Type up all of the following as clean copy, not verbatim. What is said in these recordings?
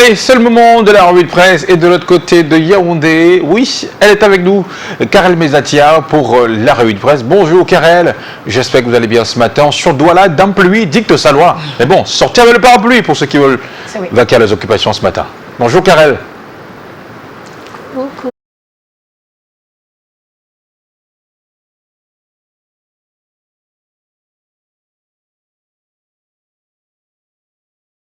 Allez, c'est le moment de la revue de presse et de l'autre côté de Yaoundé, oui, elle est avec nous, Karel Mezatia pour la revue de presse. Bonjour Karel, j'espère que vous allez bien ce matin. Sur Douala, d'un pluie dicte sa loi. Mais bon, sortez avec le parapluie pour ceux qui veulent vaquer à les occupations ce matin. Bonjour Karel. Beaucoup.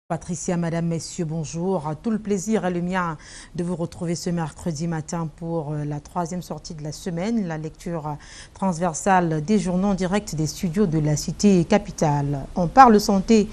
Patricia, Madame, Messieurs, bonjour. Tout le plaisir est le mien de vous retrouver ce mercredi matin pour la troisième sortie de la semaine, la lecture transversale des journaux en direct des studios de la cité capitale. On parle santé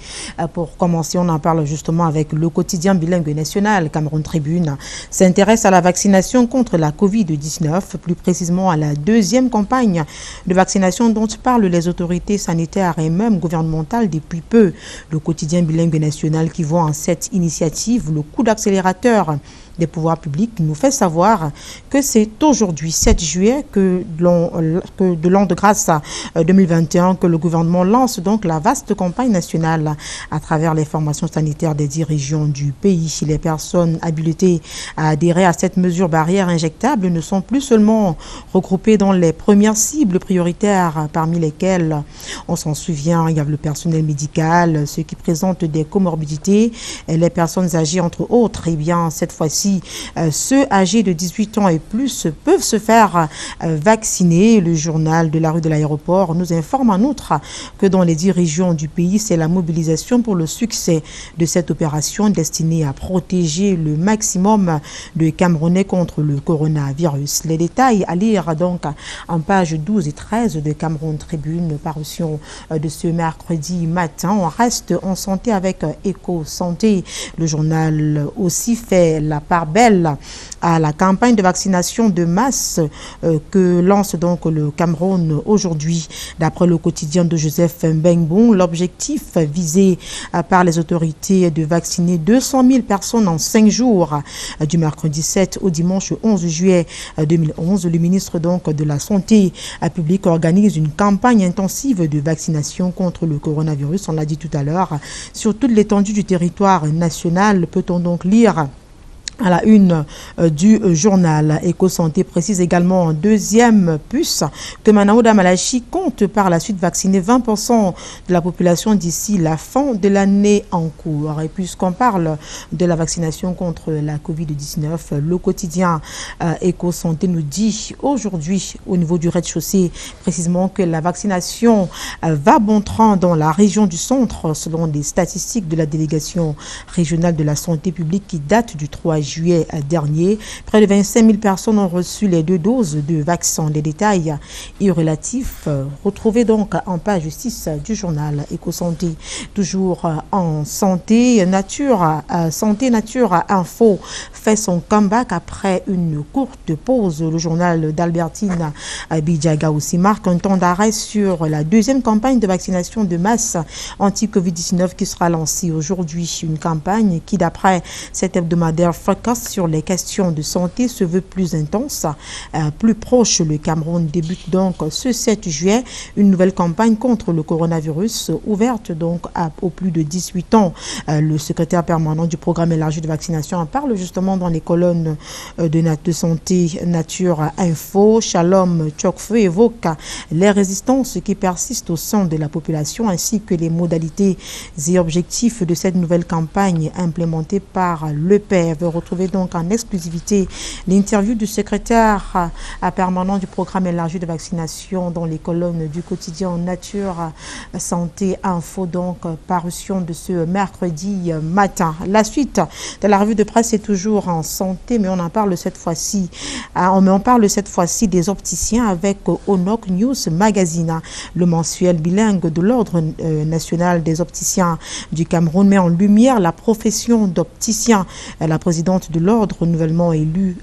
pour commencer, on en parle justement avec le quotidien bilingue national. Cameroun Tribune s'intéresse à la vaccination contre la Covid-19, plus précisément à la deuxième campagne de vaccination dont parlent les autorités sanitaires et même gouvernementales depuis peu. Le quotidien bilingue national qui voit en cette initiative le coup d'accélérateur des pouvoirs publics nous fait savoir que c'est aujourd'hui, 7 juillet, que de l'an de grâce 2021, que le gouvernement lance donc la vaste campagne nationale à travers les formations sanitaires des 10 régions du pays. Les personnes habilitées à adhérer à cette mesure barrière injectable ne sont plus seulement regroupées dans les premières cibles prioritaires, parmi lesquelles, on s'en souvient, il y a le personnel médical, ceux qui présentent des comorbidités, les personnes âgées entre autres. Et bien, cette fois-ci, ceux âgés de 18 ans et plus peuvent se faire vacciner. Le journal de la rue de l'aéroport nous informe en outre que dans les 10 régions du pays, c'est la mobilisation pour le succès de cette opération destinée à protéger le maximum de Camerounais contre le coronavirus. Les détails à lire donc en pages 12 et 13 de Cameroun Tribune, parution de ce mercredi matin. On reste en santé avec Eco Santé. Le journal aussi fait la part belle à la campagne de vaccination de masse que lance donc le Cameroun aujourd'hui. D'après le quotidien de Joseph Mbengbong, l'objectif visé par les autorités est de vacciner 200 000 personnes en 5 jours, du mercredi 7 au dimanche 11 juillet 2011. Le ministre donc de la Santé publique organise une campagne intensive de vaccination contre le coronavirus. On l'a dit tout à l'heure, sur toute l'étendue du territoire national. Peut-on donc lire à la une du journal Eco Santé précise également en deuxième puce que Manaouda Malachi compte par la suite vacciner 20% de la population d'ici la fin de l'année en cours. Et puisqu'on parle de la vaccination contre la Covid-19, le quotidien Eco Santé nous dit aujourd'hui au niveau du rez-de-chaussée précisément que la vaccination va bon train dans la région du centre selon les statistiques de la délégation régionale de la santé publique qui date du 3 juillet dernier. Près de 25 000 personnes ont reçu les 2 doses de vaccin. Les détails y relatifs retrouvés donc en page 6 du journal Eco Santé. Toujours en santé nature, santé nature info fait son comeback après une courte pause. Le journal d'Albertine Bidjaga aussi marque un temps d'arrêt sur la deuxième campagne de vaccination de masse anti-Covid-19 qui sera lancée aujourd'hui. Une campagne qui, d'après cet hebdomadaire sur les questions de santé, se veut plus intense, plus proche. Le Cameroun débute donc ce 7 juillet une nouvelle campagne contre le coronavirus ouverte donc aux plus de 18 ans. Le secrétaire permanent du programme élargi de vaccination en parle justement dans les colonnes de santé nature info. Shalom Chokfeu évoque les résistances qui persistent au sein de la population ainsi que les modalités et objectifs de cette nouvelle campagne implémentée par l'EPEV. Retrouver donc en exclusivité l'interview du secrétaire permanent du programme élargi de vaccination dans les colonnes du quotidien Nature Santé Info, donc parution de ce mercredi matin. La suite de la revue de presse est toujours en santé, mais on parle cette fois-ci des opticiens avec Onok News Magazine. Le mensuel bilingue de l'Ordre national des opticiens du Cameroun met en lumière la profession d'opticien. La présidente présidente de l'ordre nouvellement élue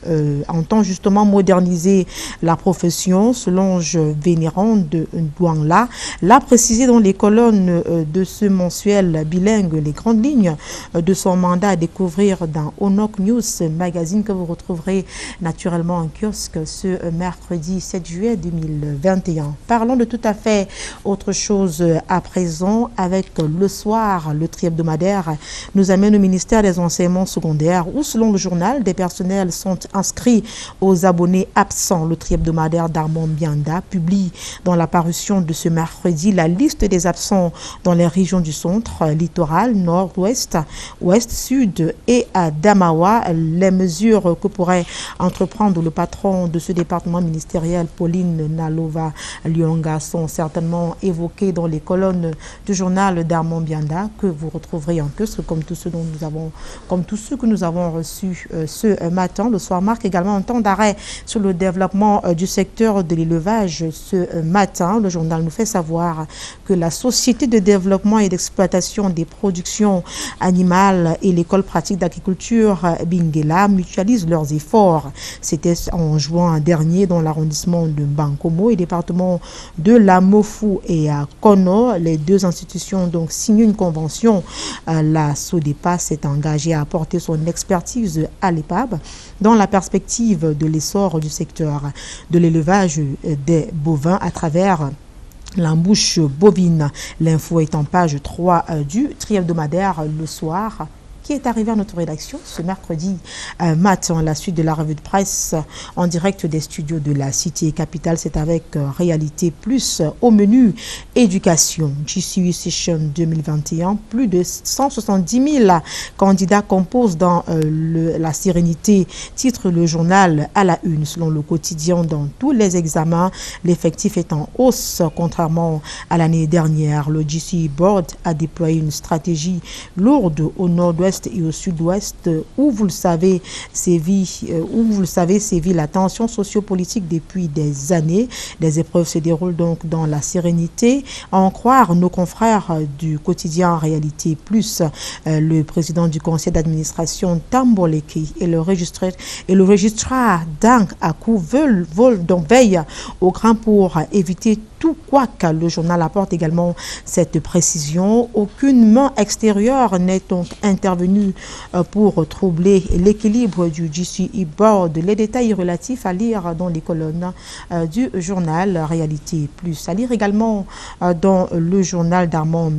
entend justement moderniser la profession. Solange Vénérand de Douangla l'a précisé dans les colonnes de ce mensuel bilingue, les grandes lignes de son mandat à découvrir dans Onok News, magazine que vous retrouverez naturellement en kiosque ce mercredi 7 juillet 2021. Parlons de tout à fait autre chose à présent avec Le Soir. Le tri-hebdomadaire nous amène au ministère des enseignements secondaires où, selon le journal, des personnels sont inscrits aux abonnés absents. Le tri-hebdomadaire d'Armand Bianda publie dans la parution de ce mercredi la liste des absents dans les régions du centre, littoral, nord-ouest, ouest, sud et à Damawa. Les mesures que pourrait entreprendre le patron de ce département ministériel, Pauline Nalova Lyonga, sont certainement évoquées dans les colonnes du journal d'Armand Bianda que vous retrouverez en kiosque comme tous ceux que nous avons reçus ce matin. Le Soir marque également un temps d'arrêt sur le développement du secteur de l'élevage ce matin. Le journal nous fait savoir que la Société de développement et d'exploitation des productions animales et l'école pratique d'agriculture Bingela mutualisent leurs efforts. C'était en juin dernier dans l'arrondissement de Bankomo et département de la Mofu et à Kono. Les deux institutions donc signent une convention. La SODEPA s'est engagée à apporter son expertise à l'EPAB dans la perspective de l'essor du secteur de l'élevage des bovins à travers l'embouche bovine. L'info est en page 3 du tri-hebdomadaire Le Soir, qui est arrivé à notre rédaction ce mercredi matin. La suite de la revue de presse en direct des studios de la Cité Capitale, c'est avec Réalité Plus au menu éducation. GCU Session 2021, plus de 170 000 candidats composent dans la sérénité, titre le journal à la une. Selon le quotidien, dans tous les examens, l'effectif est en hausse contrairement à l'année dernière. Le GCU Board a déployé une stratégie lourde au nord-ouest et au sud-ouest où vous le savez sévit la tension sociopolitique depuis des années. Des épreuves se déroulent donc dans la sérénité. À en croire nos confrères du quotidien Réalité Plus, le président du conseil d'administration Tamboleki et le registrar Dang Akou veillent au grain pour éviter tout quoi que le journal apporte également cette précision. Aucune main extérieure n'est donc intervenue pour troubler l'équilibre du GCE Board. Les détails relatifs à lire dans les colonnes du journal Réalité Plus. À lire également dans le journal d'Armand.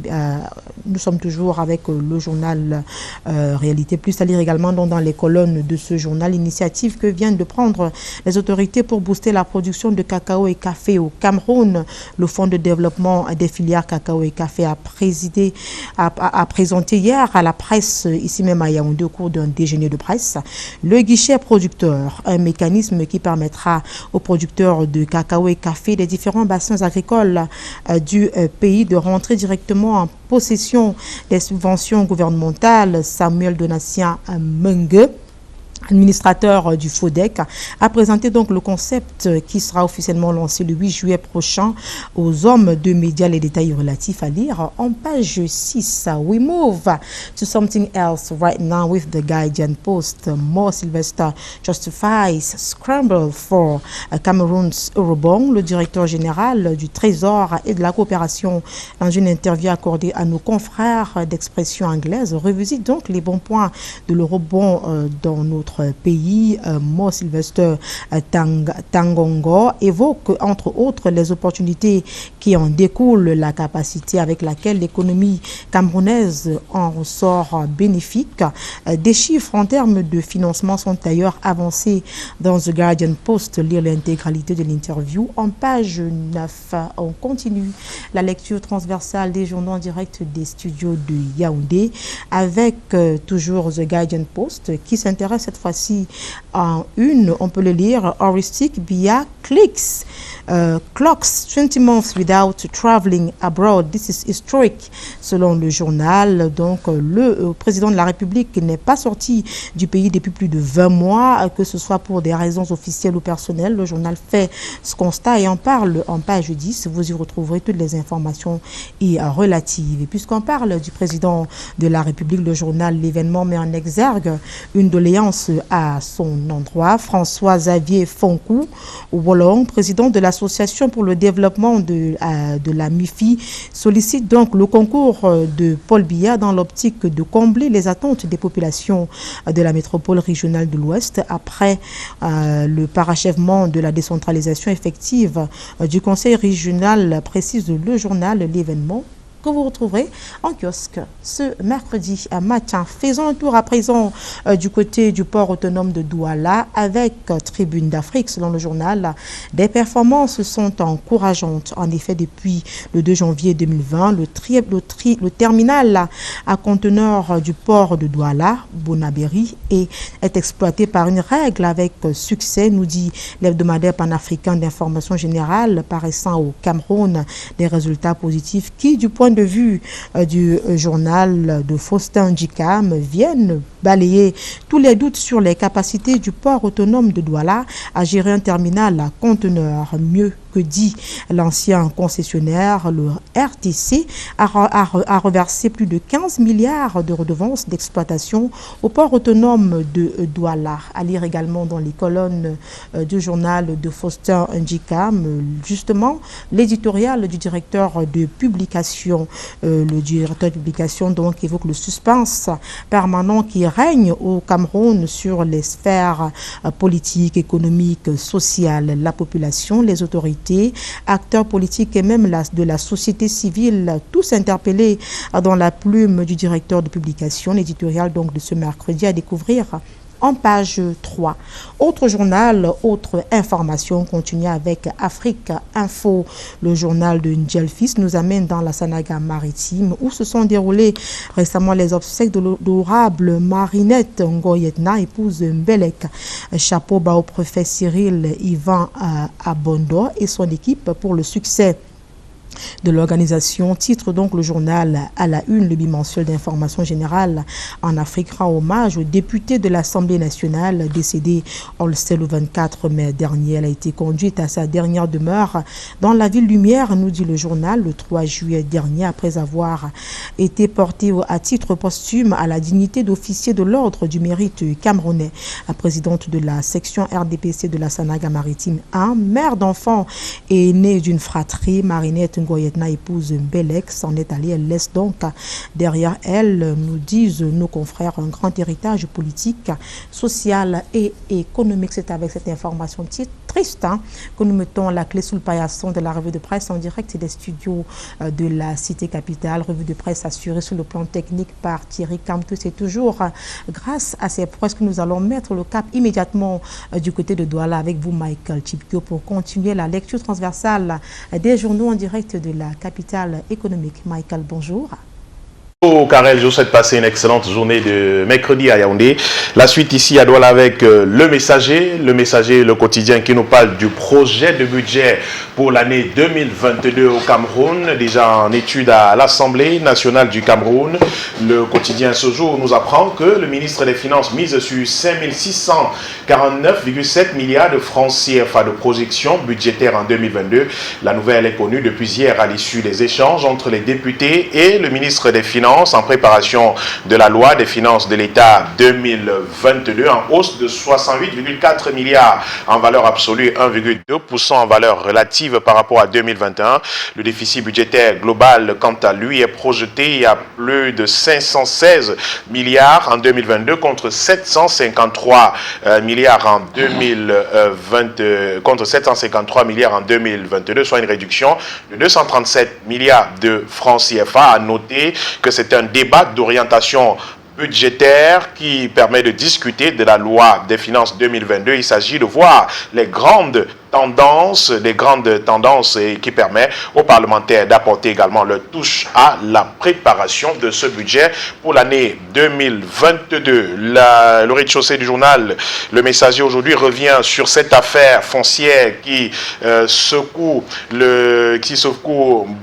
Nous sommes toujours avec le journal Réalité Plus. À lire également dans les colonnes de ce journal, l'initiative que viennent de prendre les autorités pour booster la production de cacao et café au Cameroun. Le Fonds de développement des filières cacao et café a présenté hier à la presse, ici même à Yaoundé, au cours d'un déjeuner de presse, le guichet producteur, un mécanisme qui permettra aux producteurs de cacao et café des différents bassins agricoles du pays de rentrer directement en possession des subventions gouvernementales. Samuel Donatien Mengue, administrateur du FODEC, a présenté donc le concept qui sera officiellement lancé le 8 juillet prochain aux hommes de médias. Les détails relatifs à lire en page 6. We move to something else right now with the Guardian Post. Mo Sylvester justifies scramble for Cameroon's Eurobond. Le directeur général du Trésor et de la coopération, dans une interview accordée à nos confrères d'expression anglaise, revisite donc les bons points de l'Eurobond dans notre pays. Mo Sylvester Tangongo évoque entre autres les opportunités qui en découlent, la capacité avec laquelle l'économie camerounaise en ressort bénéfique. Des chiffres en termes de financement sont d'ailleurs avancés dans The Guardian Post. Lire l'intégralité de l'interview en page 9. On continue la lecture transversale des journaux en direct des studios de Yaoundé avec toujours The Guardian Post qui s'intéresse cette fois-ci en une, on peut le lire, Heuristic via clicks. Clocks 20 months without traveling abroad. This is historic, selon le journal. Donc, le président de la République n'est pas sorti du pays depuis plus de 20 mois, que ce soit pour des raisons officielles ou personnelles. Le journal fait ce constat et en parle en page 10. Vous y retrouverez toutes les informations et relatives. Et puisqu'on parle du président de la République, le journal L'événement met en exergue une doléance à son endroit. François-Xavier Fonkou Wolong, président de l'Association pour le développement de la MIFI, sollicite donc le concours de Paul Biya dans l'optique de combler les attentes des populations de la métropole régionale de l'Ouest après le parachèvement de la décentralisation effective du Conseil régional, précise le journal L'événement, que vous retrouverez en kiosque ce mercredi matin. Faisons un tour à présent du côté du port autonome de Douala avec Tribune d'Afrique. Selon le journal, des performances sont encourageantes. En effet, depuis le 2 janvier 2020, le terminal à conteneurs du port de Douala, Bonaberi, est exploité par une règle avec succès, nous dit l'hebdomadaire panafricain d'information générale paraissant au Cameroun. Des résultats positifs qui, du point de vue du journal de Faustin Djikam, viennent balayer tous les doutes sur les capacités du port autonome de Douala à gérer un terminal à conteneurs. Mieux que dit l'ancien concessionnaire, le RTC a reversé plus de 15 milliards de redevances d'exploitation au port autonome de Douala. À lire également dans les colonnes du journal de Faustin Djikam, justement, l'éditorial du directeur de publication. Le directeur de publication donc évoque le suspense permanent qui règne au Cameroun sur les sphères politiques, économiques, sociales, la population, les autorités, acteurs politiques et même de la société civile, tous interpellés dans la plume du directeur de publication. L'éditorial donc de ce mercredi à découvrir en page 3. Autre journal, autre information, continue avec Afrique Info. Le journal de Ndjelfis nous amène dans la Sanaga maritime où se sont déroulées récemment les obsèques de l'honorable Marinette Ngoyetna, épouse Mbelek. Chapeau bas au préfet Cyril Ivan Abondo et son équipe pour le succès de l'organisation. Titre donc le journal à la une. Le bimensuel d'information générale en Afrique rend hommage au député de l'Assemblée nationale décédé le 24 mai dernier. Elle a été conduite à sa dernière demeure dans la ville Lumière, nous dit le journal, le 3 juillet dernier, après avoir été portée à titre posthume à la dignité d'officier de l'ordre du mérite camerounais. La présidente de la section RDPC de la Sanaga maritime 1, mère d'enfants et née d'une fratrie, Marinette Ngoyetna, épouse Mbelek, s'en est allée. Elle laisse donc derrière elle, nous disent nos confrères, un grand héritage politique, social et économique. C'est avec cette information triste que nous mettons la clé sous le paillasson de la revue de presse en direct des studios de la cité capitale. Revue de presse assurée sur le plan technique par Thierry Camtou. C'est toujours grâce à ces prouesses que nous allons mettre le cap immédiatement du côté de Douala avec vous, Michael Chipkio, pour continuer la lecture transversale des journaux en direct de la capitale économique. Michael, bonjour. Bonjour Karel, je vous souhaite passer une excellente journée de mercredi à Yaoundé. La suite ici à Douala avec Le Messager, le quotidien qui nous parle du projet de budget pour l'année 2022 au Cameroun, déjà en étude à l'Assemblée nationale du Cameroun. Le quotidien ce jour nous apprend que le ministre des Finances mise sur 5 649,7 milliards de francs CFA de projection budgétaire en 2022. La nouvelle est connue depuis hier à l'issue des échanges entre les députés et le ministre des Finances en préparation de la loi des finances de l'État 2022 en hausse de 68,4 milliards en valeur absolue, 1,2% en valeur relative par rapport à 2021. Le déficit budgétaire global, quant à lui, est projeté à plus de 516 milliards en 2022 contre 753 milliards en 2022, soit une réduction de 237 milliards de francs CFA. À noter que c'est un débat d'orientation budgétaire qui permet de discuter de la loi des finances 2022. Il s'agit de voir les grandes grandes tendances et qui permet aux parlementaires d'apporter également leur touche à la préparation de ce budget pour l'année 2022. Le rez-de-chaussée du journal Le Messager aujourd'hui revient sur cette affaire foncière qui secoue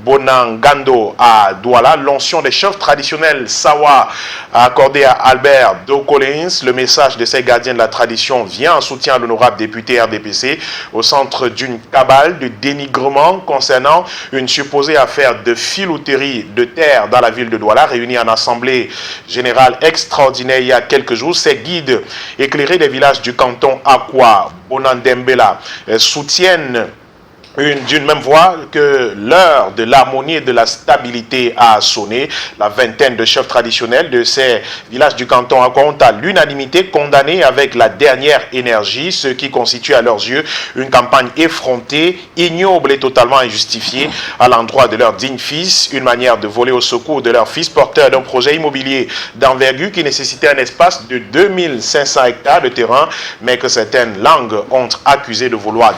Bonangando à Douala, l'onction des chefs traditionnels Sawa accordée à Albert Dokolins. Le message de ces gardiens de la tradition vient en soutien à l'honorable député RDPC au centre d'une cabale de dénigrement concernant une supposée affaire de filouterie de terre dans la ville de Douala, réunie en assemblée générale extraordinaire il y a quelques jours. Ces guides éclairés des villages du canton Akwa, Bonandembela soutiennent d'une même voix que l'heure de l'harmonie et de la stabilité a sonné. La vingtaine de chefs traditionnels de ces villages du canton Akwa ont à l'unanimité condamné avec la dernière énergie ce qui constitue à leurs yeux une campagne effrontée, ignoble et totalement injustifiée à l'endroit de leur digne fils, une manière de voler au secours de leur fils porteur d'un projet immobilier d'envergure qui nécessitait un espace de 2500 hectares de terrain, mais que certaines langues ont accusé de vouloir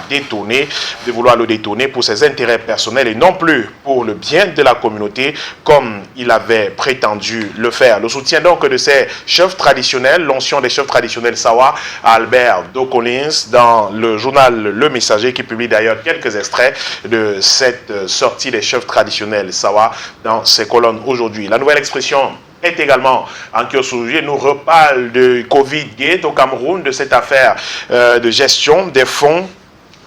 le détourner pour ses intérêts personnels et non plus pour le bien de la communauté comme il avait prétendu le faire. Le soutien donc de ces chefs traditionnels, l'onction des chefs traditionnels Sawa à Albert Dokolins dans le journal Le Messager qui publie d'ailleurs quelques extraits de cette sortie des chefs traditionnels Sawa dans ses colonnes aujourd'hui. La nouvelle expression est également en kiosque aujourd'hui. Nous reparle de Covid-Gate au Cameroun, de cette affaire de gestion des fonds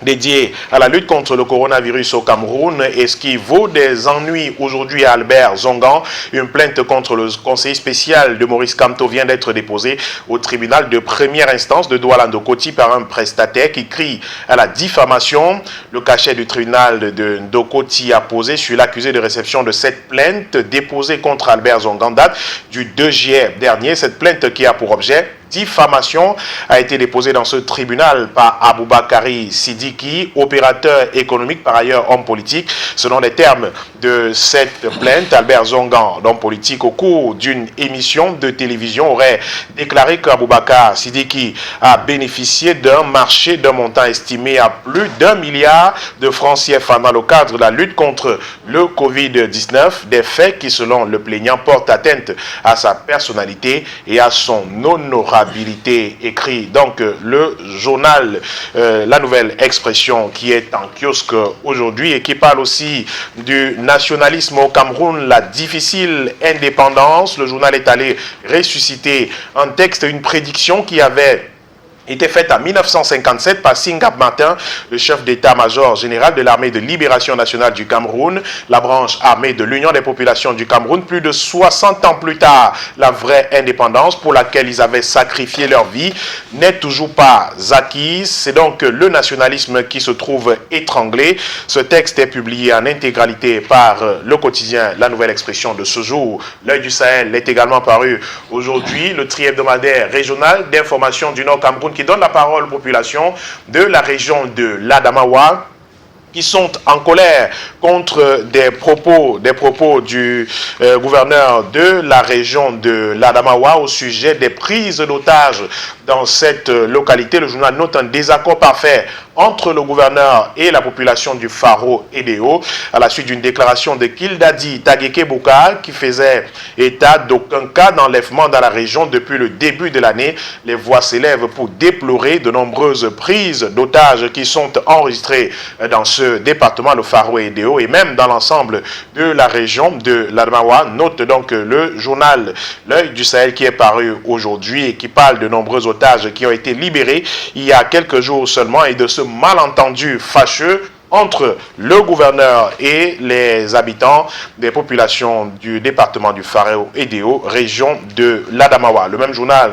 dédié à la lutte contre le coronavirus au Cameroun et ce qui vaut des ennuis aujourd'hui à Albert Zongan. Une plainte contre le conseiller spécial de Maurice Kamto vient d'être déposée au tribunal de première instance de Douala-Ndokoti par un prestataire qui crie à la diffamation. Le cachet du tribunal de Ndokoti a posé sur l'accusé de réception de cette plainte déposée contre Albert Zongan date du 2 juillet dernier. Cette plainte qui a pour objet diffamation a été déposée dans ce tribunal par Aboubakari Sidiki, opérateur économique, par ailleurs homme politique. Selon les termes de cette plainte, Albert Zongan, homme politique, au cours d'une émission de télévision, aurait déclaré qu'Aboubakar Sidiki a bénéficié d'un marché d'un montant estimé à plus d'1 milliard de francs CFA dans le cadre de la lutte contre le Covid-19, des faits qui, selon le plaignant, portent atteinte à sa personnalité et à son honorabilité, écrit donc le journal La Nouvelle Expression qui est en kiosque aujourd'hui et qui parle aussi du nationalisme au Cameroun, la difficile indépendance. Le journal est allé ressusciter un texte, une prédiction qui avait était faite en 1957 par Singap Martin, le chef d'état-major général de l'armée de libération nationale du Cameroun, la branche armée de l'Union des populations du Cameroun. Plus de 60 ans plus tard, la vraie indépendance pour laquelle ils avaient sacrifié leur vie n'est toujours pas acquise. C'est donc le nationalisme qui se trouve étranglé. Ce texte est publié en intégralité par le quotidien La Nouvelle Expression de ce jour. L'Œil du Sahel est également paru aujourd'hui, le tri-hebdomadaire régional d'information du Nord Cameroun qui donne la parole aux populations de la région de l'Adamawa qui sont en colère contre des propos du gouverneur de la région de l'Adamawa au sujet des prises d'otages dans cette localité. Le journal note un désaccord parfait entre le gouverneur et la population du Faro Edeo à la suite d'une déclaration de Kildadi Tageke Boukal qui faisait état d'aucun cas d'enlèvement dans la région depuis le début de l'année. Les voix s'élèvent pour déplorer de nombreuses prises d'otages qui sont enregistrées dans ce département, le Faro Edeo, et même dans l'ensemble de la région de l'Adamawa. Note donc le journal L'Œil du Sahel qui est paru aujourd'hui et qui parle de nombreux otages qui ont été libérés il y a quelques jours seulement et de ce malentendu fâcheux entre le gouverneur et les habitants des populations du département du Faro Edeo, région de l'Adamawa. Le même journal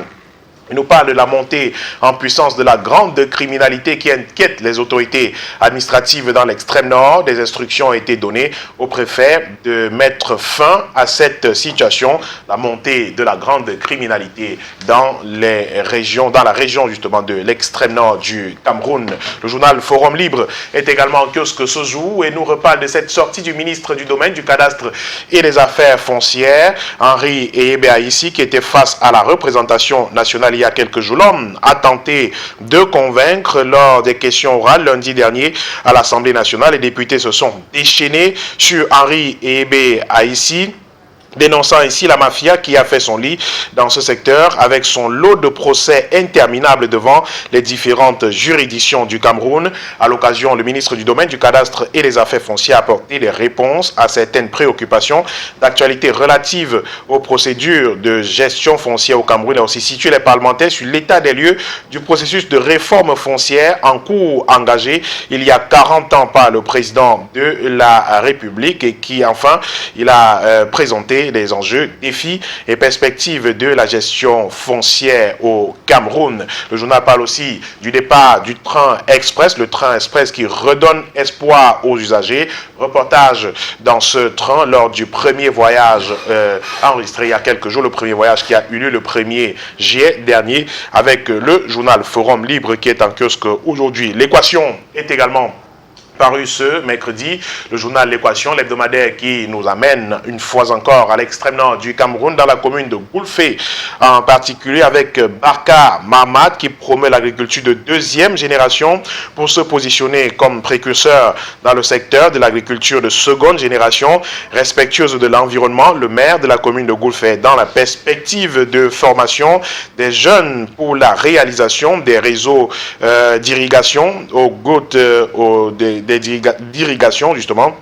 nous parle de la montée en puissance de la grande criminalité qui inquiète les autorités administratives dans l'extrême nord. Des instructions ont été données au préfet de mettre fin à cette situation, la montée de la grande criminalité dans la région justement de l'extrême nord du Cameroun. Le journal Forum Libre est également en kiosque ce jour et nous reparle de cette sortie du ministre du Domaine, du Cadastre et des Affaires foncières, Henri Eyebe Aïssi, qui était face à la représentation nationale il y a quelques jours. L'homme a tenté de convaincre lors des questions orales lundi dernier à l'Assemblée nationale. Les députés se sont déchaînés sur Henri Ebe Aïssi, dénonçant ainsi la mafia qui a fait son lit dans ce secteur avec son lot de procès interminables devant les différentes juridictions du Cameroun. À l'occasion, le ministre du Domaine, du Cadastre et des Affaires foncières a apporté des réponses à certaines préoccupations d'actualité relatives aux procédures de gestion foncière au Cameroun et a aussi situé les parlementaires sur l'état des lieux du processus de réforme foncière en cours engagé il y a 40 ans par le président de la République et qui, enfin, il a présenté les enjeux, défis et perspectives de la gestion foncière au Cameroun. Le journal parle aussi du départ du train express, le train express qui redonne espoir aux usagers. Reportage dans ce train lors du premier voyage enregistré il y a quelques jours, le premier voyage qui a eu lieu le 1er juillet dernier avec le journal Forum Libre qui est en kiosque aujourd'hui. L'équation est également paru ce mercredi, le journal L'Équation, l'hebdomadaire qui nous amène une fois encore à l'extrême nord du Cameroun, dans la commune de Goulfé, en particulier avec Barka Mamad qui promeut l'agriculture de deuxième génération pour se positionner comme précurseur dans le secteur de l'agriculture de seconde génération, respectueuse de l'environnement. Le maire de la commune de Goulfé dans la perspective de formation des jeunes pour la réalisation des réseaux d'irrigation aux gouttes d'irrigation justement,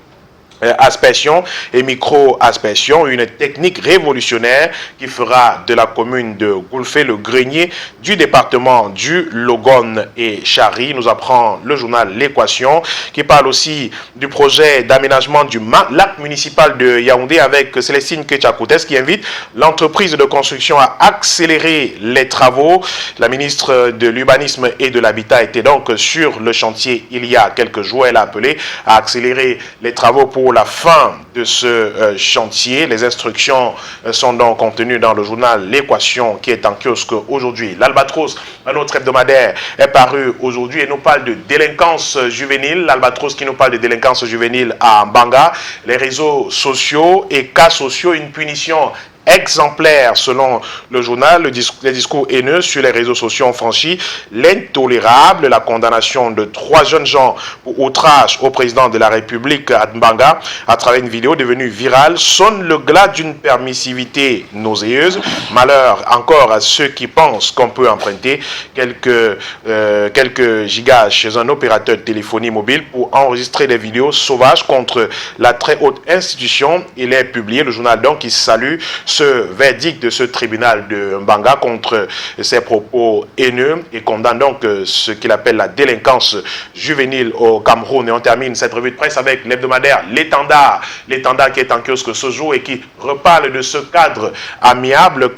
aspersion et micro-aspersion, une technique révolutionnaire qui fera de la commune de Goulfé le grenier du département du Logone et Chari. Nous apprend le journal L'Équation qui parle aussi du projet d'aménagement du lac municipal de Yaoundé avec Célestine Ketchakoutes qui invite l'entreprise de construction à accélérer les travaux. La ministre de l'Urbanisme et de l'Habitat était donc sur le chantier il y a quelques jours. Elle a appelé à accélérer les travaux pour la fin de ce chantier. Les instructions sont donc contenues dans le journal L'Équation qui est en kiosque aujourd'hui. L'Albatros, un autre hebdomadaire, est paru aujourd'hui et nous parle de délinquance juvénile. L'Albatros qui nous parle de délinquance juvénile à Mbanga, les réseaux sociaux et cas sociaux, une punition exemplaire selon le journal. Les discours haineux sur les réseaux sociaux ont franchi l'intolérable. La condamnation de 3 jeunes gens pour outrage au président de la République à Mbanga à travers une vidéo devenue virale sonne le glas d'une permissivité nauséeuse. Malheur encore à ceux qui pensent qu'on peut emprunter quelques gigas chez un opérateur de téléphonie mobile pour enregistrer des vidéos sauvages contre la très haute institution. Il est publié, le journal donc qui salue ce verdict de ce tribunal de Mbanga contre ses propos haineux et condamne donc ce qu'il appelle la délinquance juvénile au Cameroun. Et on termine cette revue de presse avec l'hebdomadaire L'Étendard. L'Étendard qui est en kiosque ce jour et qui reparle de ce cadre amiable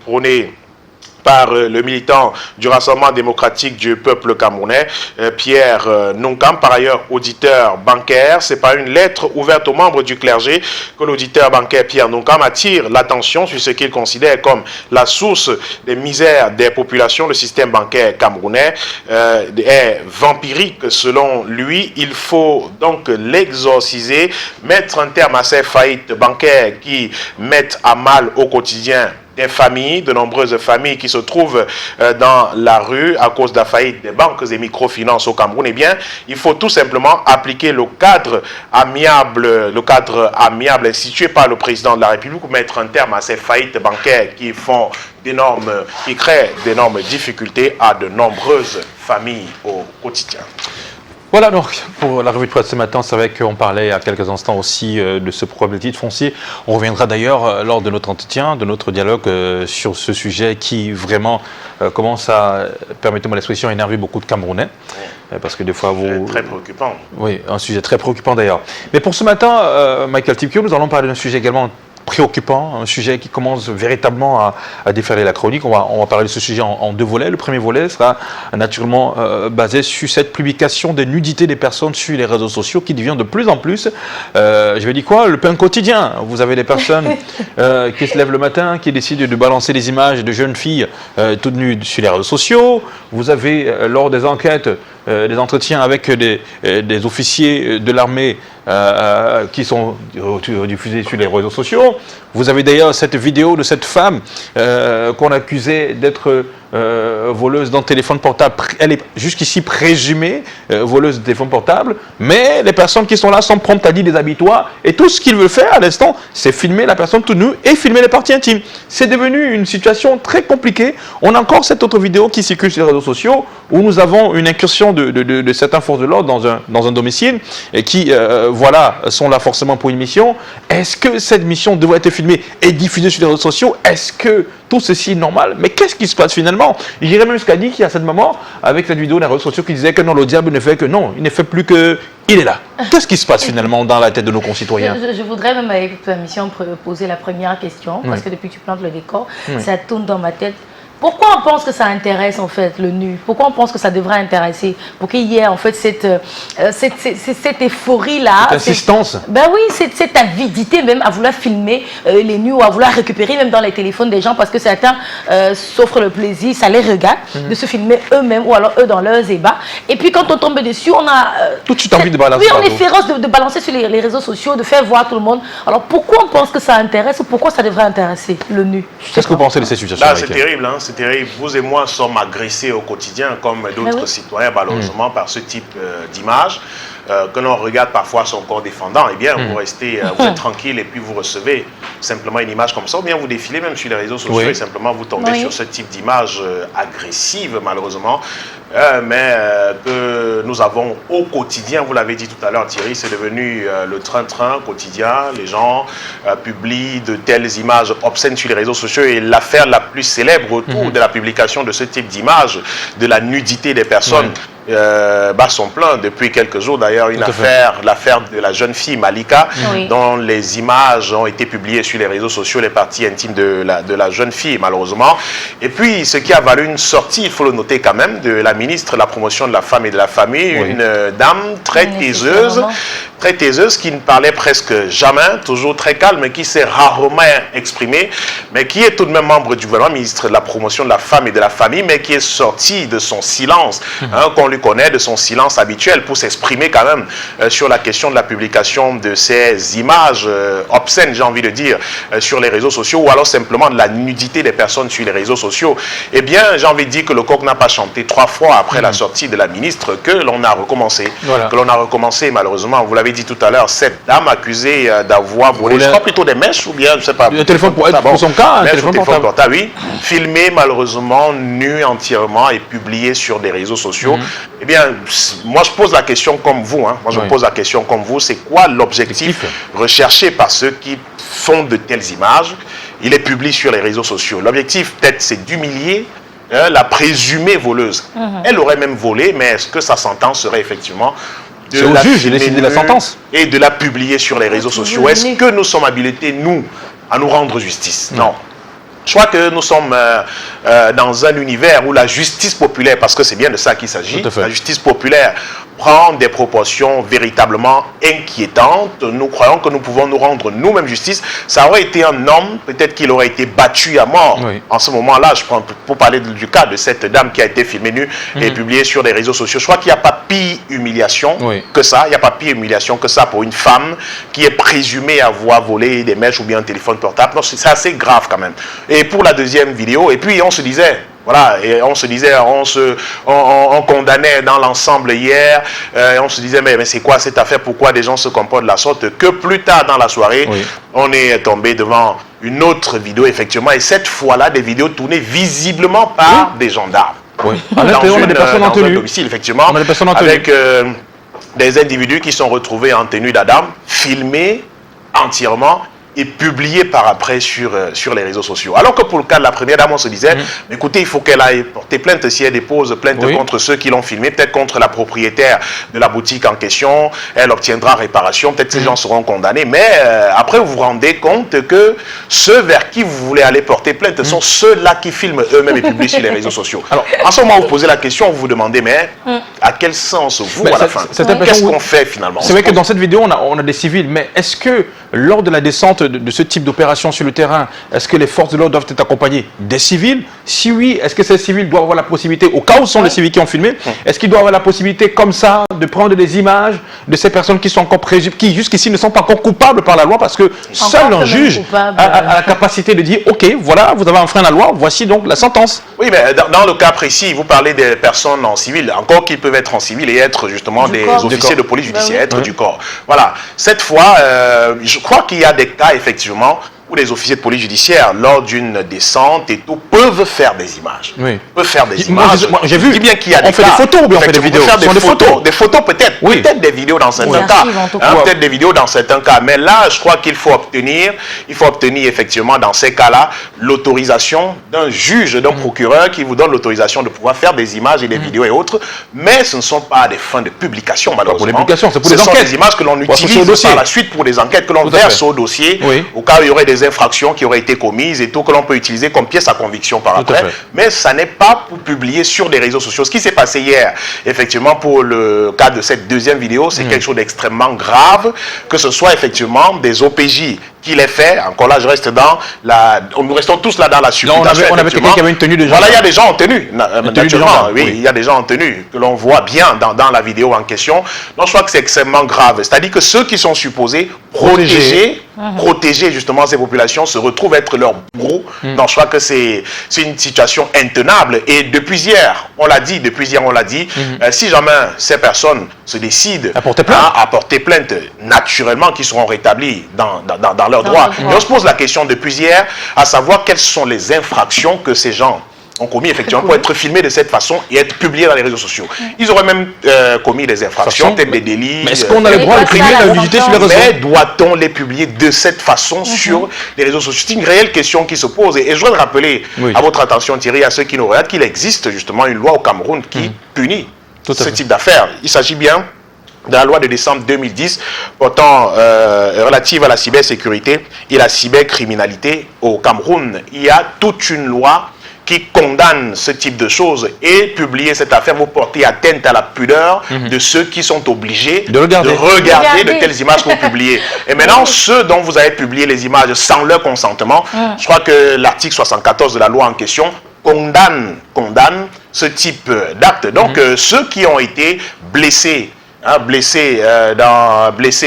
prôné par le militant du Rassemblement démocratique du peuple camerounais, Pierre Nunkam, par ailleurs auditeur bancaire. C'est par une lettre ouverte aux membres du clergé que l'auditeur bancaire Pierre Nunkam attire l'attention sur ce qu'il considère comme la source des misères des populations. Le système bancaire camerounais est vampirique selon lui. Il faut donc l'exorciser, mettre un terme à ces faillites bancaires qui mettent à mal au quotidien des familles, de nombreuses familles qui se trouvent dans la rue à cause de la faillite des banques et microfinances au Cameroun. Eh bien, il faut tout simplement appliquer le cadre amiable institué par le président de la République pour mettre un terme à ces faillites bancaires qui créent d'énormes difficultés à de nombreuses familles au quotidien. Voilà donc pour la revue de presse ce matin. C'est vrai qu'on parlait à quelques instants aussi de ce problème de titre foncier. On reviendra d'ailleurs lors de notre entretien, de notre dialogue sur ce sujet qui vraiment commence à, permettez-moi l'expression, énerver beaucoup de Camerounais. Parce que des fois vous... Très préoccupant. Oui, un sujet très préoccupant d'ailleurs. Mais pour ce matin, Michael Tipkio, nous allons parler d'un sujet également préoccupant, un sujet qui commence véritablement à déferler la chronique. On va parler de ce sujet en 2 volets. Le premier volet sera naturellement basé sur cette publication des nudités des personnes sur les réseaux sociaux qui devient de plus en plus, je vais dire quoi, le pain quotidien. Vous avez des personnes qui se lèvent le matin, qui décident de balancer des images de jeunes filles toutes nues sur les réseaux sociaux. Vous avez, lors des enquêtes, des entretiens avec des officiers de l'armée qui sont diffusés sur les réseaux sociaux. Vous avez d'ailleurs cette vidéo de cette femme qu'on accusait d'être voleuse d'un téléphone portable. Elle est jusqu'ici présumée voleuse de téléphone portable, mais les personnes qui sont là sont promptes à dire déshabille-toi, et tout ce qu'ils veulent faire à l'instant, c'est filmer la personne toute nue et filmer les parties intimes. C'est devenu une situation très compliquée. On a encore cette autre vidéo qui circule sur les réseaux sociaux où nous avons une incursion de certaines forces de l'ordre dans un domicile et qui, voilà, sont là forcément pour une mission. Est-ce que cette mission devrait être filmée et diffusée sur les réseaux sociaux? Est-ce que tout ceci est normal? Mais qu'est-ce qui se passe finalement? J'irais même jusqu'à dire qu'il y a cette maman avec cette vidéo des réseaux sociaux qui disait que non, le diable ne fait que non, il ne fait plus que... Il est là. Qu'est-ce qui se passe finalement dans la tête de nos concitoyens? Je voudrais même, avec permission, poser la première question, parce que depuis que tu plantes le décor, ça tourne dans ma tête. Pourquoi on pense que ça intéresse en fait le nu? Pourquoi on pense que ça devrait intéresser? Pour qu'il y ait en fait cette euphorie-là. Cette insistance. Ben oui, cette avidité même à vouloir filmer les nus ou à vouloir récupérer même dans les téléphones des gens parce que certains s'offrent le plaisir, ça les regarde de se filmer eux-mêmes ou alors eux dans leurs ébats. Et puis quand on tombe dessus, on a... tout de suite envie de balancer. Oui, on est féroce de balancer sur les réseaux sociaux, de faire voir tout le monde. Alors pourquoi on pense que ça intéresse ou pourquoi ça devrait intéresser le nu? Qu'est-ce que vous pensez de cette situation? Là, c'est terrible, hein? C'est terrible. Vous et moi sommes agressés au quotidien, comme d'autres citoyens, malheureusement, par ce type d'image. Que l'on regarde parfois son corps défendant, eh bien, vous restez, vous êtes tranquille et puis vous recevez simplement une image comme ça, ou bien vous défilez même sur les réseaux sociaux et simplement vous tombez sur ce type d'image agressive, malheureusement, mais que nous avons au quotidien. Vous l'avez dit tout à l'heure, Thierry, c'est devenu le train-train quotidien. Les gens publient de telles images obscènes sur les réseaux sociaux, et l'affaire la plus célèbre autour de la publication de ce type d'image, de la nudité des personnes, bat son plein depuis quelques jours. D'ailleurs, l'affaire de la jeune fille Malika, dont les images ont été publiées sur les réseaux sociaux, les parties intimes de la jeune fille, malheureusement. Et puis, ce qui a valu une sortie, il faut le noter quand même, de la ministre de la Promotion de la Femme et de la Famille, une dame très taiseuse, qui ne parlait presque jamais, toujours très calme, et qui s'est rarement exprimée, mais qui est tout de même membre du gouvernement, ministre de la Promotion de la Femme et de la Famille, mais qui est sortie de son silence, qu'on lui connaît, de son silence habituel, pour s'exprimer quand même sur la question de la publication de ces images obscènes, j'ai envie de dire, sur les réseaux sociaux, ou alors simplement de la nudité des personnes sur les réseaux sociaux. Eh bien, j'ai envie de dire que le coq n'a pas chanté 3 fois après la sortie de la ministre, que l'on a recommencé. Que l'on a recommencé, malheureusement. Vous l'avez dit tout à l'heure, cette dame accusée d'avoir volé, je crois plutôt des mèches, ou bien, je ne sais pas. Le téléphone pour son cas, un téléphone portable. Oui, filmé malheureusement, nu entièrement et publié sur des réseaux sociaux. Eh bien, moi je pose la question comme vous, hein. Moi je pose la question comme vous, c'est quoi l'objectif recherché par ceux qui font de telles images? Il est publié sur les réseaux sociaux. L'objectif peut-être c'est d'humilier la présumée voleuse. Elle aurait même volé, mais est-ce que sa sentence serait effectivement de la juge, il décide de la sentence et de la publier sur les réseaux sociaux? Est-ce que nous sommes habilités, nous, à nous rendre justice? Non. Je crois que nous sommes dans un univers où la justice populaire, parce que c'est bien de ça qu'il s'agit, la justice populaire prend des proportions véritablement inquiétantes. Nous croyons que nous pouvons nous rendre nous-mêmes justice. Ça aurait été un homme, peut-être qu'il aurait été battu à mort. En ce moment-là, je prends pour parler du cas de cette dame qui a été filmée nue et publiée sur les réseaux sociaux. Je crois qu'il n'y a pas pire humiliation que ça. Il n'y a pas pire humiliation que ça pour une femme qui est présumée avoir volé des mèches ou bien un téléphone portable. Non, c'est assez grave quand même. Et pour la deuxième vidéo, et puis on se disait... Voilà, et on se disait, on condamnait dans l'ensemble hier, et on se disait, mais c'est quoi cette affaire, pourquoi des gens se comportent de la sorte, que plus tard dans la soirée, on est tombé devant une autre vidéo, effectivement, et cette fois-là, des vidéos tournées visiblement par des gendarmes. À l'intérieur, on a des personnes en tenue. Domicile, effectivement, avec des individus qui sont retrouvés en tenue d'Adam, filmés entièrement, et publié par après sur les réseaux sociaux. Alors que pour le cas de la première dame, on se disait, écoutez, il faut qu'elle aille porter plainte si elle dépose plainte contre ceux qui l'ont filmé, peut-être contre la propriétaire de la boutique en question, elle obtiendra réparation, peut-être ces gens seront condamnés, mais après vous vous rendez compte que ceux vers qui vous voulez aller porter plainte sont ceux-là qui filment eux-mêmes et publient sur les réseaux sociaux. Alors, en ce moment, vous posez la question, vous vous demandez, mais à quel sens vous, à la fin? Qu'est-ce qu'on fait finalement? C'est vrai que dans cette vidéo, on a des civils, mais est-ce que lors de la descente de ce type d'opération sur le terrain, est-ce que les forces de l'ordre doivent être accompagnées des civils? Si oui, est-ce que ces civils doivent avoir la possibilité, au cas où ce sont les civils qui ont filmé, est-ce qu'ils doivent avoir la possibilité comme ça de prendre des images de ces personnes qui sont encore qui jusqu'ici ne sont pas encore coupables par la loi, parce que seul un juge a la capacité de dire ok, voilà, vous avez enfreint la loi, voici donc la sentence. Oui, mais dans le cas précis, vous parlez des personnes en civil, encore qu'ils peuvent être en civil et être justement des officiers de police judiciaire, être du corps. Voilà, cette fois, je crois qu'il y a des cas effectivement où les officiers de police judiciaire, lors d'une descente et tout, peuvent faire des images. Oui. Peuvent faire des images. J'ai vu, bien qu'il y a on fait des photos ou bien on fait des vidéos? Faire des photos. Des photos peut-être. Oui. Peut-être des vidéos dans certains cas. Peut-être des vidéos dans certains cas. Mais là, je crois qu'il faut obtenir effectivement dans ces cas-là l'autorisation d'un juge, d'un procureur qui vous donne l'autorisation de pouvoir faire des images et des vidéos et autres. Mais ce ne sont pas des fins de publication, malheureusement. Pour les publications, c'est pour les enquêtes. Ce sont des images que l'on utilise par la suite pour des enquêtes, que l'on verse au dossier, au cas où il y aurait des infractions qui auraient été commises et tout, que l'on peut utiliser comme pièce à conviction par après. Mais ça n'est pas pour publier sur les réseaux sociaux. Ce qui s'est passé hier, effectivement, pour le cas de cette deuxième vidéo, c'est quelque chose d'extrêmement grave, que ce soit effectivement des OPJ qui les fait. Encore là, je reste dans la... Nous restons tous là dans la supputation. On avait quelqu'un qui avait une tenue de gendarme. Voilà, il y a des gens en tenue, naturellement. Oui, il y a des gens en tenue que l'on voit bien dans la vidéo en question. Donc, je crois que c'est extrêmement grave. C'est-à-dire que ceux qui sont supposés protéger justement ces populations se retrouvent être leurs bourreaux. Donc, je crois que c'est une situation intenable. Et depuis hier, on l'a dit, si jamais ces personnes se décident à porter plainte, naturellement, qu'ils seront rétablis dans leurs droits. Et on se pose la question depuis hier, à savoir quelles sont les infractions que ces gens ont commis effectivement pour être filmés de cette façon et être publiés dans les réseaux sociaux. Ils auraient même commis des infractions, peut-être des délits. Mais est-ce qu'on a le droit de publier la nudité sur les réseaux? Mais doit-on les publier de cette façon sur les réseaux sociaux? C'est une réelle question qui se pose. Et je voudrais rappeler à votre attention, Thierry, à ceux qui nous regardent, qu'il existe justement une loi au Cameroun qui punit ce type d'affaires. Il s'agit bien de la loi de décembre 2010 portant relative à la cybersécurité et la cybercriminalité au Cameroun. Il y a toute une loi qui condamne ce type de choses, et publier cette affaire vous portez atteinte à la pudeur de ceux qui sont obligés de regarder de telles images que vous publiez. Et maintenant, ceux dont vous avez publié les images sans leur consentement, je crois que l'article 74 de la loi en question condamne ce type d'acte. Donc, ceux qui ont été blessés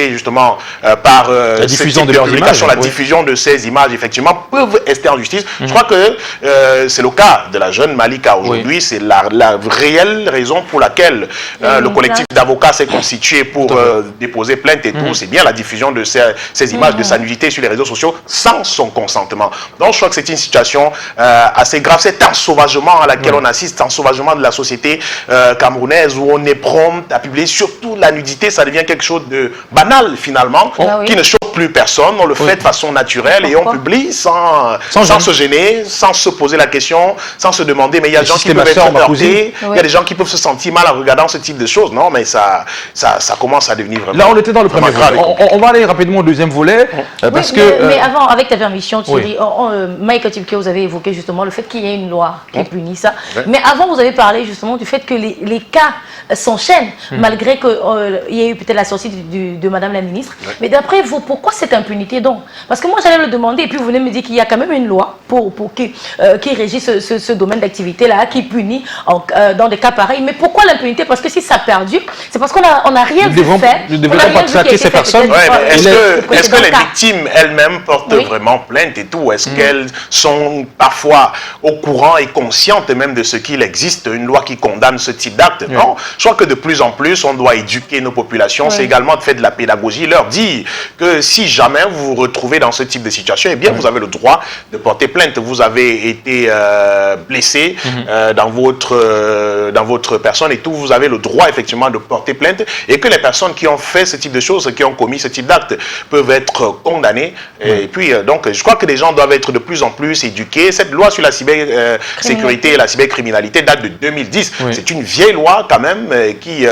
justement par la diffusion de leurs images, la diffusion de ces images, effectivement, peuvent rester en justice. Je crois que c'est le cas de la jeune Malika aujourd'hui. C'est la réelle raison pour laquelle le collectif d'avocats s'est constitué pour déposer plainte et tout. C'est bien la diffusion de ces images de sa nudité sur les réseaux sociaux sans son consentement. Donc je crois que c'est une situation assez grave. C'est un sauvagement à laquelle on assiste, un sauvagement de la société camerounaise, où on est prompt à publier surtout la nudité. Ça devient quelque chose de banal finalement, qui ne choque plus personne. On le fait de façon naturelle et on publie sans se gêner, sans se poser la question, sans se demander. Mais il y a des gens qui peuvent être heurtés, il y a des gens qui peuvent se sentir mal en regardant ce type de choses. Non, mais ça commence à devenir vraiment... Là, on était dans le premier volet. On va aller rapidement au deuxième volet. Parce que, mais avant, avec ta permission, Thierry, Mike Timke, vous avez évoqué justement le fait qu'il y ait une loi qui punit ça. Mais avant, vous avez parlé justement du fait que les cas s'enchaînent, malgré qu'il y ait eu peut-être la sortie de Madame la ministre. Mais d'après vous, pourquoi cette impunité donc? Parce que moi, j'allais le demander, et puis vous venez me dire qu'il y a quand même une loi qui régit ce domaine d'activité-là, qui punit dans des cas pareils. Mais pourquoi l'impunité? Parce que si ça perdure, c'est parce qu'on n'a rien vu faire. Nous ne devons pas traquer ces personnes. Est-ce que les victimes elles-mêmes portent vraiment plainte et tout? Est-ce qu'elles sont parfois au courant et conscientes même de ce qu'il existe une loi qui condamne ce type d'acte? Non. Je crois que de plus en plus, on doit éduquer nos populations. C'est également de faire de la pédagogie, leur dire que si jamais vous vous retrouvez dans ce type de situation, eh bien, vous avez le droit de porter plainte. Vous avez été blessé dans votre personne et tout. Vous avez le droit, effectivement, de porter plainte, et que les personnes qui ont fait ce type de choses, qui ont commis ce type d'acte, peuvent être condamnées. Et puis, donc, je crois que les gens doivent être de plus en plus éduqués. Cette loi sur la cybersécurité et la cybercriminalité date de 2010. C'est une vieille loi, quand même, qui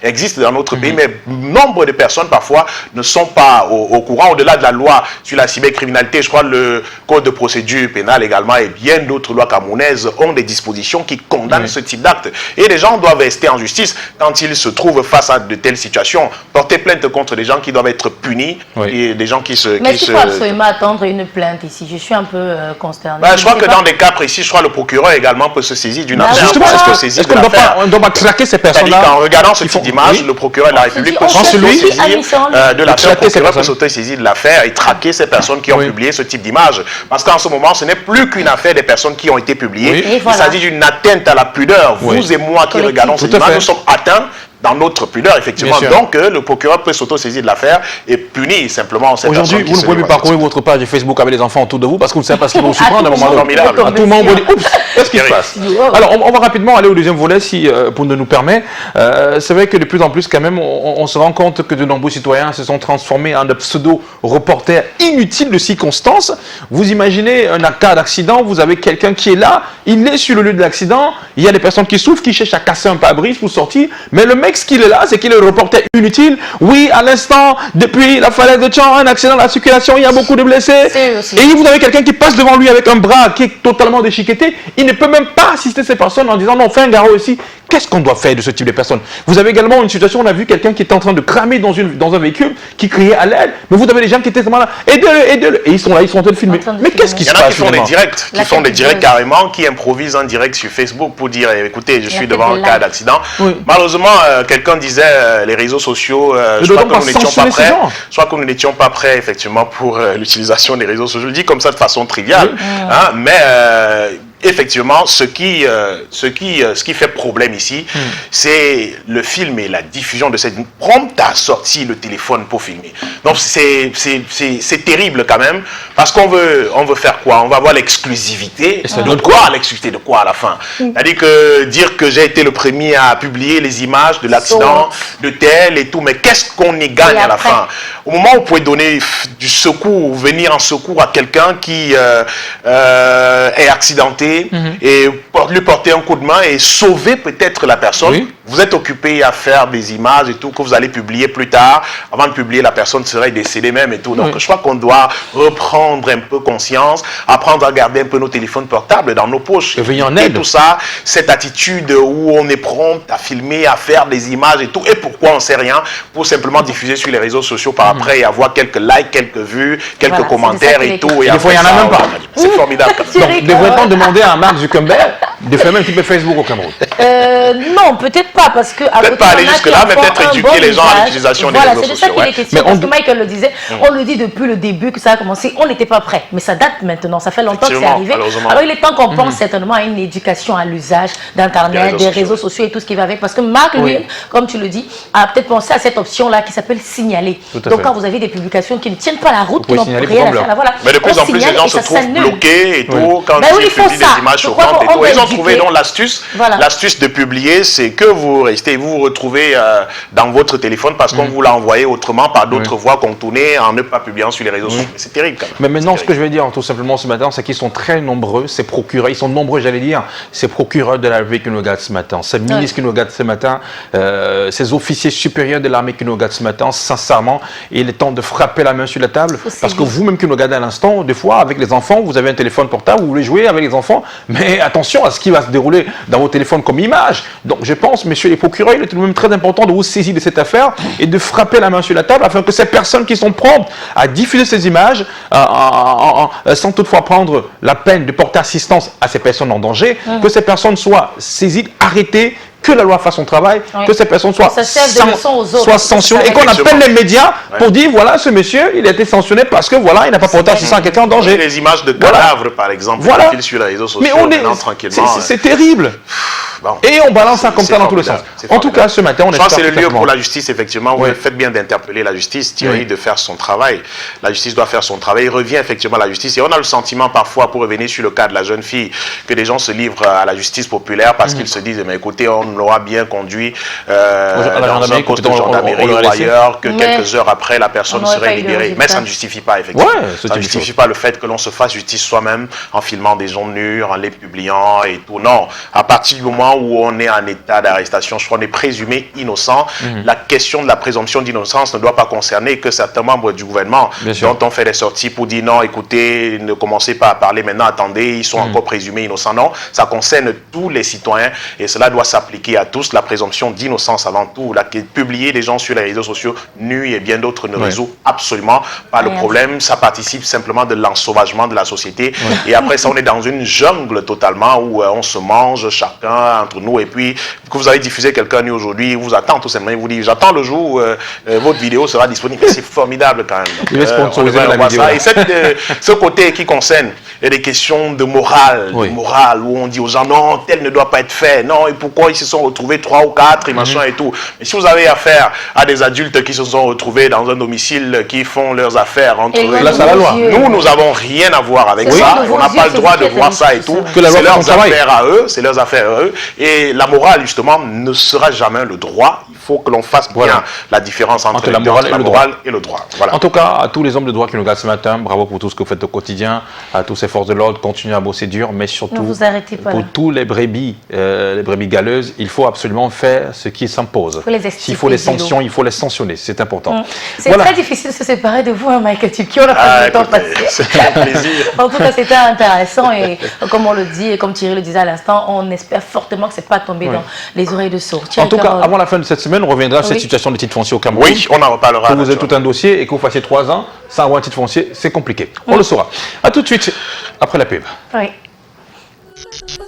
existe dans notre pays, mais nombre de personnes, parfois, ne sont pas au courant. Au-delà de la loi sur la cybercriminalité, je crois que le Code de procédure pénale également et bien d'autres lois camerounaises ont des dispositions qui condamnent ce type d'acte. Et les gens doivent rester en justice quand ils se trouvent face à de telles situations. Porter plainte contre des gens qui doivent être punis et des gens qui se... Mais est-ce qu'il faut absolument attendre une plainte ici? Je suis un peu consterné. Je crois que dans des cas précis, je crois que le procureur également peut se saisir d'une affaire. Justement, est-ce qu'on ne doit pas traquer ces personnes-là? En regardant ce type d'image, le procureur de la République peut s'autosaisir de l'affaire. Le procureur peut s'autosaisir de l'affaire et traquer ces personnes qui ont publié ce type d'image. Parce qu'en ce moment, ce n'est plus qu'une affaire des personnes qui ont été publiées. Il s'agit d'une atteinte à la pudeur. Vous et moi qui regardons cette image, nous sommes atteints dans notre pudeur, effectivement. Donc, le procureur peut s'autosaisir de l'affaire et punir simplement cette personne. Aujourd'hui, vous ne pouvez plus parcourir votre page Facebook avec les enfants autour de vous parce que vous ne savez pas ce qu'ils vont surprendre à un moment donné. À tout moment, vous dites, oups, qu'est-ce qui se passe? Alors, on va rapidement aller au deuxième volet, si pour nous permet. C'est vrai que de plus en plus, quand même, on se rend compte que de nombreux citoyens se sont transformés en de pseudo-reporters inutiles de circonstances. Vous imaginez un cas d'accident, vous avez quelqu'un qui est là, il est sur le lieu de l'accident, il y a des personnes qui souffrent, qui cherchent à casser un pare-brise pour sortir, mais le mec, ce qu'il est là, c'est qu'il est le reporter inutile. Oui, à l'instant, depuis la falaise de Tchang, un accident de la circulation, il y a beaucoup de blessés. Et vous avez quelqu'un qui passe devant lui avec un bras qui est totalement déchiqueté. Il ne peut même pas assister ces personnes en disant non, fais un garrot ici. Qu'est-ce qu'on doit faire de ce type de personnes? Vous avez également une situation, on a vu quelqu'un qui était en train de cramer dans un véhicule, qui criait à l'aide, mais vous avez des gens qui étaient vraiment là, aidez-le, aidez-le. Et ils sont là, ils sont en train de filmer. Mais qu'est-ce qui se passe? Il y en a qui font des directs, carrément, qui improvisent en direct sur Facebook pour dire, écoutez, je suis devant un cas d'accident. Malheureusement, quelqu'un disait, les réseaux sociaux, je crois que nous n'étions pas prêts, effectivement, pour l'utilisation des réseaux sociaux. Je le dis comme ça de façon triviale, mais effectivement, ce qui fait problème ici, c'est le film et la diffusion de cette prompte à sortir le téléphone pour filmer. Donc c'est terrible quand même, parce qu'on veut faire quoi? On va avoir l'exclusivité. De quoi? L'exclusivité de quoi à la fin? C'est-à-dire que dire que j'ai été le premier à publier les images de l'accident, de tel et tout, mais qu'est-ce qu'on y gagne à la fin? Au moment où vous pouvez donner du secours, venir en secours à quelqu'un qui est accidenté, et lui porter un coup de main et sauver peut-être la personne. Vous êtes occupé à faire des images et tout que vous allez publier plus tard. Avant de publier, la personne serait décédée même et tout. Donc je crois qu'on doit reprendre un peu conscience, apprendre à garder un peu nos téléphones portables dans nos poches. Et tout ça, cette attitude où on est prompt à filmer, à faire des images et tout. Et pourquoi on ne sait rien? Pour simplement diffuser sur les réseaux sociaux par après et avoir quelques likes, quelques vues, quelques commentaires et tout. Et des fois, il n'y en a même pas. C'est formidable. Donc, devrait-on demander à Mark Zuckerberg de faire même un petit peu Facebook au Cameroun? Non, peut-être pas, parce que... Peut-être pas aller jusque-là, mais peut-être éduquer les gens à l'utilisation des réseaux sociaux. C'est de ça qu'il est question, parce que Michael le disait, on le dit depuis le début que ça a commencé, on n'était pas prêt, mais ça date maintenant, ça fait longtemps que c'est arrivé. Alors il est temps qu'on pense certainement à une éducation à l'usage d'Internet, des réseaux sociaux et tout ce qui va avec, parce que Marc, lui, comme tu le dis, a peut-être pensé à cette option-là qui s'appelle signaler. Donc quand vous avez des publications qui ne tiennent pas la route, qui n'ont rien à faire, voilà. Mais de plus en plus, les gens se trouvent bloqués et tout, quand ils publient des images choquantes et tout. Ils ont trouvé donc l'astuce. L'astuce de publier, c'est que vous restez, vous retrouvez dans votre téléphone parce qu'on vous l'a envoyé autrement par d'autres voies contournées en ne pas publiant sur les réseaux sociaux. C'est terrible quand même. Mais maintenant, ce que je vais dire tout simplement ce matin, c'est qu'ils sont très nombreux, ces procureurs, ils sont nombreux, j'allais dire, ces procureurs de la République qui nous regardent ce matin, ces ministres qui nous regardent ce matin, ces officiers supérieurs de l'armée qui nous regardent ce matin, sincèrement, il est temps de frapper la main sur la table parce que vous-même qui nous regardez à l'instant, des fois, avec les enfants, vous avez un téléphone portable, vous voulez jouer avec les enfants, mais attention à ce qui va se dérouler dans vos téléphones comme image. Donc je pense, messieurs les procureurs, il est tout de même très important de vous saisir de cette affaire et de frapper la main sur la table afin que ces personnes qui sont promptes à diffuser ces images sans toutefois prendre la peine de porter assistance à ces personnes en danger, que ces personnes soient saisies, arrêtées, que la loi fasse son travail, que ces personnes soient sanctionnées et qu'on appelle les médias pour dire voilà, ce monsieur, il a été sanctionné parce que voilà, il n'a pas porté assistance à quelqu'un en danger. Les images de cadavres, par exemple, qui sur les réseaux sociaux, tranquillement. C'est terrible. Et on balance ça comme ça dans tous les sens. En tout cas, ce matin, on espère. Je pense que c'est le lieu pour la justice, effectivement. Vous faites bien d'interpeller la justice, Thierry, de faire son travail. La justice doit faire son travail. Il revient effectivement à la justice. Et on a le sentiment parfois, pour revenir sur le cas de la jeune fille, que des gens se livrent à la justice populaire parce qu'ils se disent, mais écoutez, on l'aura bien conduit dans un poste de gendarmerie ou ailleurs, que quelques heures après, la personne serait libérée. Mais ça ne justifie pas, effectivement. Ça ne justifie pas le fait que l'on se fasse justice soi-même en filmant des gens nus, en les publiant et tout. Non, à partir du moment moment où on est en état d'arrestation, je crois qu'on est présumé innocent. La question de la présomption d'innocence ne doit pas concerner que certains membres du gouvernement dont on fait des sorties pour dire non, écoutez, ne commencez pas à parler maintenant, attendez, ils sont encore présumés innocents. Non, ça concerne tous les citoyens et cela doit s'appliquer à tous. La présomption d'innocence avant tout, publier des gens sur les réseaux sociaux nus et bien d'autres ne résout absolument pas le problème. Ça participe simplement de l'ensauvagement de la société. Et après ça, on est dans une jungle totalement où on se mange chacun entre nous. Et puis, que vous avez diffusé quelqu'un nu aujourd'hui, il vous attend tout simplement. Il vous dit, j'attends le jour où votre vidéo sera disponible. C'est formidable quand même. Il va sponsoriser la vidéo. Et ce côté qui concerne des questions de morale, où on dit aux gens, non, tel ne doit pas être fait. Non, et pourquoi ils se sont retrouvés 3 ou 4 et machin et tout. Mais si vous avez affaire à des adultes qui se sont retrouvés dans un domicile, qui font leurs affaires entre eux, là, c'est la loi. Nous n'avons rien à voir avec ça. On n'a pas le droit de voir ça et tout. C'est leurs affaires à eux, c'est leurs affaires à eux. Et la morale, justement, ne sera jamais le droit. Il faut que l'on fasse bien la différence entre la morale et le droit. Voilà. En tout cas, à tous les hommes de droit qui nous regardent ce matin, bravo pour tout ce que vous faites au quotidien, à tous ces forces de l'ordre, continuez à bosser dur, mais surtout, ne vous arrêtez pas pour tous les brebis galeuses, il faut absolument faire ce qui s'impose. S'il faut les sanctions, il faut les sanctionner, c'est important. C'est très difficile de se séparer de vous, Michael Tuki, on a pas le temps passé. C'est un plaisir. En tout cas, c'était intéressant et comme on le dit et comme Thierry le disait à l'instant, on espère fortement que ce n'est pas tombé dans les oreilles de sourds. En tout cas, avant la fin de cette semaine, on reviendra sur cette situation des titres fonciers au Cameroun. Oui, on en reparlera. Que vous avez tout un dossier et que vous fassiez 3 ans sans avoir un titre foncier, c'est compliqué. On le saura. A tout de suite, après la pub. Oui.